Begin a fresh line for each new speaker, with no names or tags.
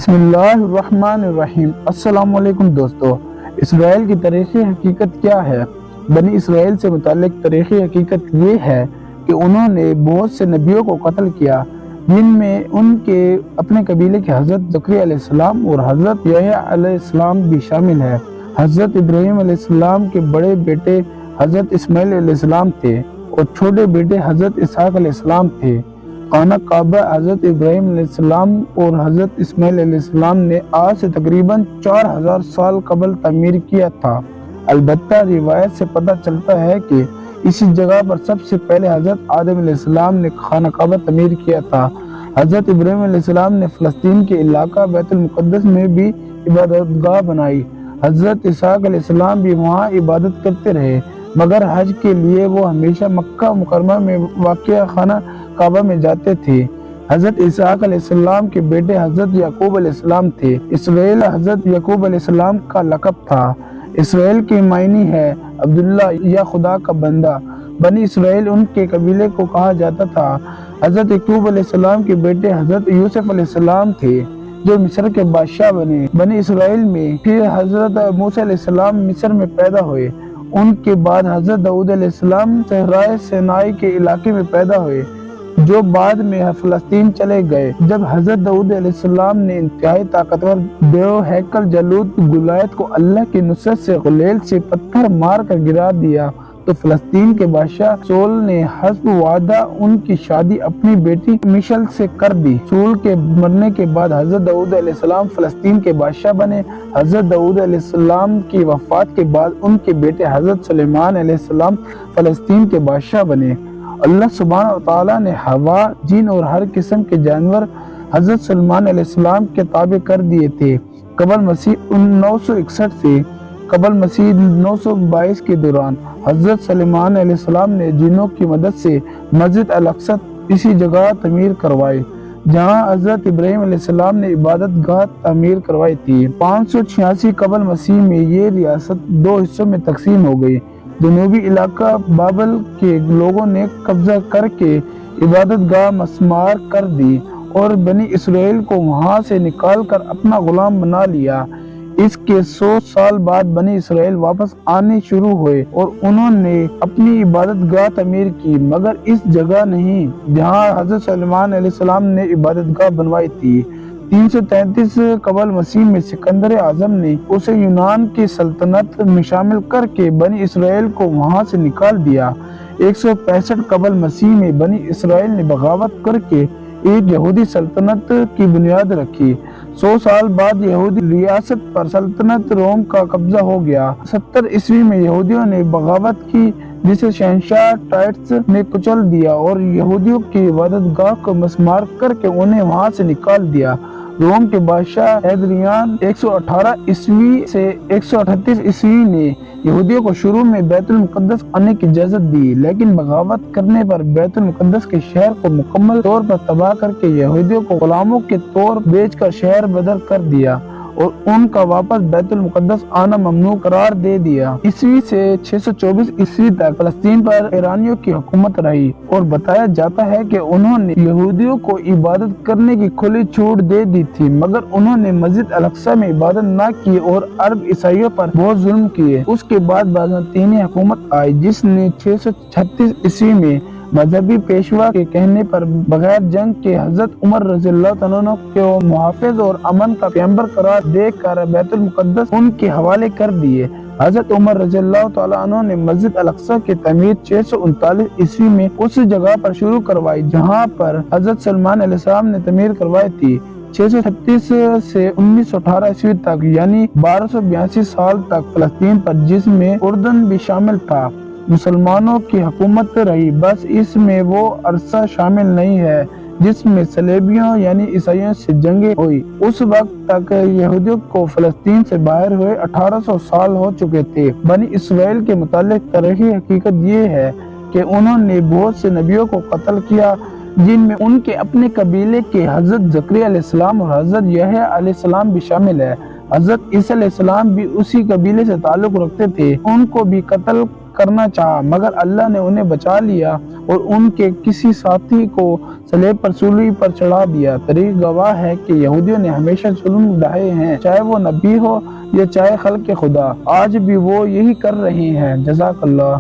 بسم اللہ الرحمن الرحیم۔ السلام علیکم دوستو۔ اسرائیل کی تاریخی حقیقت کیا ہے؟ بنی اسرائیل سے متعلق تاریخی حقیقت یہ ہے کہ انہوں نے بہت سے نبیوں کو قتل کیا، جن میں ان کے اپنے قبیلے کے حضرت زکریا علیہ السلام اور حضرت یحییٰ علیہ السلام بھی شامل ہیں۔ حضرت ابراہیم علیہ السلام کے بڑے بیٹے حضرت اسماعیل علیہ السلام تھے اور چھوٹے بیٹے حضرت اسحاق علیہ السلام تھے۔ خانہ کعبہ حضرت ابراہیم علیہ السلام اور حضرت اسماعیل علیہ السلام نے آج سے تقریباً 4000 سال قبل تعمیر کیا تھا۔ البتہ روایت سے پتہ چلتا ہے کہ اسی جگہ پر سب سے پہلے حضرت آدم علیہ السلام نے خانہ کعبہ تعمیر کیا تھا۔ حضرت ابراہیم علیہ السلام نے فلسطین کے علاقہ بیت المقدس میں بھی عبادت گاہ بنائی۔ حضرت اسحاق علیہ السلام بھی وہاں عبادت کرتے رہے، مگر حج کے لیے وہ ہمیشہ مکہ مکرمہ میں واقع خانہ کعبہ میں جاتے تھے۔ حضرت اسحاق علیہ السلام کے بیٹے حضرت یعقوب علیہ السلام تھے۔ اسرائیل حضرت یعقوب علیہ السلام کا لقب تھا۔ اسرائیل کے معنی ہے عبداللہ یا خدا کا بندہ۔ بنی اسرائیل ان کے قبیلے کو کہا جاتا تھا۔ حضرت یعقوب علیہ السلام کے بیٹے حضرت یوسف علیہ السلام تھے جو مصر کے بادشاہ بنے۔ بنی اسرائیل میں پھر حضرت موسیٰ علیہ السلام مصر میں پیدا ہوئے۔ ان کے بعد حضرت داؤد علیہ السلام صحرائے سینائی کے علاقے میں پیدا ہوئے، جو بعد میں فلسطین چلے گئے۔ جب حضرت داؤد علیہ السلام نے انتہائی طاقتور دیو ہیکل جالوت گولیت کو اللہ کی نصرت سے غلیل سے پتھر مار کر گرا دیا تو فلسطین کے بادشاہ سول نے حسب وعدہ ان کی شادی اپنی بیٹی میشل سے کر دی۔ سول کے مرنے کے بعد حضرت داؤد علیہ السلام فلسطین کے بادشاہ بنے۔ حضرت داؤد علیہ السلام کی وفات کے بعد ان کے بیٹے حضرت سلیمان علیہ السلام فلسطین کے بادشاہ بنے۔ اللہ سبحانہ وتعالیٰ نے ہوا، جن اور ہر قسم کے جانور حضرت سلیمان علیہ السلام کے تابع کر دیے تھے۔ قبل مسیح 961 سے قبل مسیح 922 کے دوران حضرت سلیمان علیہ السلام نے جنوں کی مدد سے مسجد الاقصی اسی جگہ تعمیر کروائی جہاں حضرت ابراہیم علیہ السلام نے عبادت گاہ تعمیر کروائی تھی۔ 586 قبل مسیح میں یہ ریاست دو حصوں میں تقسیم ہو گئی۔ جنوبی علاقہ بابل کے لوگوں نے قبضہ کر کے عبادت گاہ مسمار کر دی اور بنی اسرائیل کو وہاں سے نکال کر اپنا غلام بنا لیا۔ اس کے 100 سال بعد بنی اسرائیل واپس آنے شروع ہوئے اور انہوں نے اپنی عبادت گاہ تعمیر کی، مگر اس جگہ نہیں جہاں حضرت سلیمان علیہ السلام نے عبادت گاہ بنوائی تھی۔ 333 قبل مسیح میں سکندر اعظم نے اسے یونان کی سلطنت میں شامل کر کے بنی اسرائیل کو وہاں سے نکال دیا۔ 165 قبل مسیح میں بنی اسرائیل نے بغاوت کر کے ایک یہودی سلطنت کی بنیاد رکھی۔ 100 سال بعد یہودی ریاست پر سلطنت روم کا قبضہ ہو گیا۔ 70 عیسوی میں یہودیوں نے بغاوت کی جسے شہنشاہ ٹائٹس نے کچل دیا اور یہودیوں کی عبادت گاہ کو مسمار کر کے انہیں وہاں سے نکال دیا۔ روم کے بادشاہ ہیدریان 118 عیسوی سے 138 عیسوی نے یہودیوں کو شروع میں بیت المقدس آنے کی اجازت دی، لیکن بغاوت کرنے پر بیت المقدس کے شہر کو مکمل طور پر تباہ کر کے یہودیوں کو غلاموں کے طور بیچ کر شہر بدر کر دیا اور ان کا واپس بیت المقدس آنا ممنوع قرار دے دیا۔ عیسوی سے 624 عیسوی تک فلسطین پر ایرانیوں کی حکومت رہی اور بتایا جاتا ہے کہ انہوں نے یہودیوں کو عبادت کرنے کی کھلی چھوٹ دے دی تھی، مگر انہوں نے مسجد الاقصی میں عبادت نہ کی اور عرب عیسائیوں پر بہت ظلم کیے۔ اس کے بعد بازنطینی حکومت آئی جس نے 636 عیسوی میں مذہبی پیشوا کے کہنے پر بغیر جنگ کے حضرت عمر رضی اللہ عنہ کو محافظ اور امن کا پیغمبر قرار دے کر بیت المقدس ان کے حوالے کر دیے۔ حضرت عمر رضی اللہ تعالیٰ عنہ نے مسجد الاقصی کی تعمیر 639 عیسوی میں اس جگہ پر شروع کروائی جہاں پر حضرت سلیمان علیہ السلام نے تعمیر کروائی تھی۔ 636 سے 1918 عیسوی تک یعنی 1282 سال تک فلسطین پر، جس میں اردن بھی شامل تھا، مسلمانوں کی حکومت رہی۔ بس اس میں وہ عرصہ شامل نہیں ہے جس میں صلیبیوں یعنی عیسائیوں سے جنگیں ہوئی۔ اس وقت تک یہودیوں کو فلسطین سے باہر ہوئے 1800 سال ہو چکے تھے۔ بنی اسرائیل کے متعلق تاریخی حقیقت یہ ہے کہ انہوں نے بہت سے نبیوں کو قتل کیا، جن میں ان کے اپنے قبیلے کے حضرت زکریا علیہ السلام اور حضرت یحییٰ علیہ السلام بھی شامل ہے۔ حضرت عیسیٰ علیہ السلام بھی اسی قبیلے سے تعلق رکھتے تھے، ان کو بھی قتل کرنا چاہا مگر اللہ نے انہیں بچا لیا اور ان کے کسی ساتھی کو صلیب پر صلیب پر چڑھا دیا۔ تاریخ گواہ ہے کہ یہودیوں نے ہمیشہ جلن ڈھائے ہیں، چاہے وہ نبی ہو یا چاہے خلق خدا، آج بھی وہ یہی کر رہے ہیں۔ جزاک اللہ۔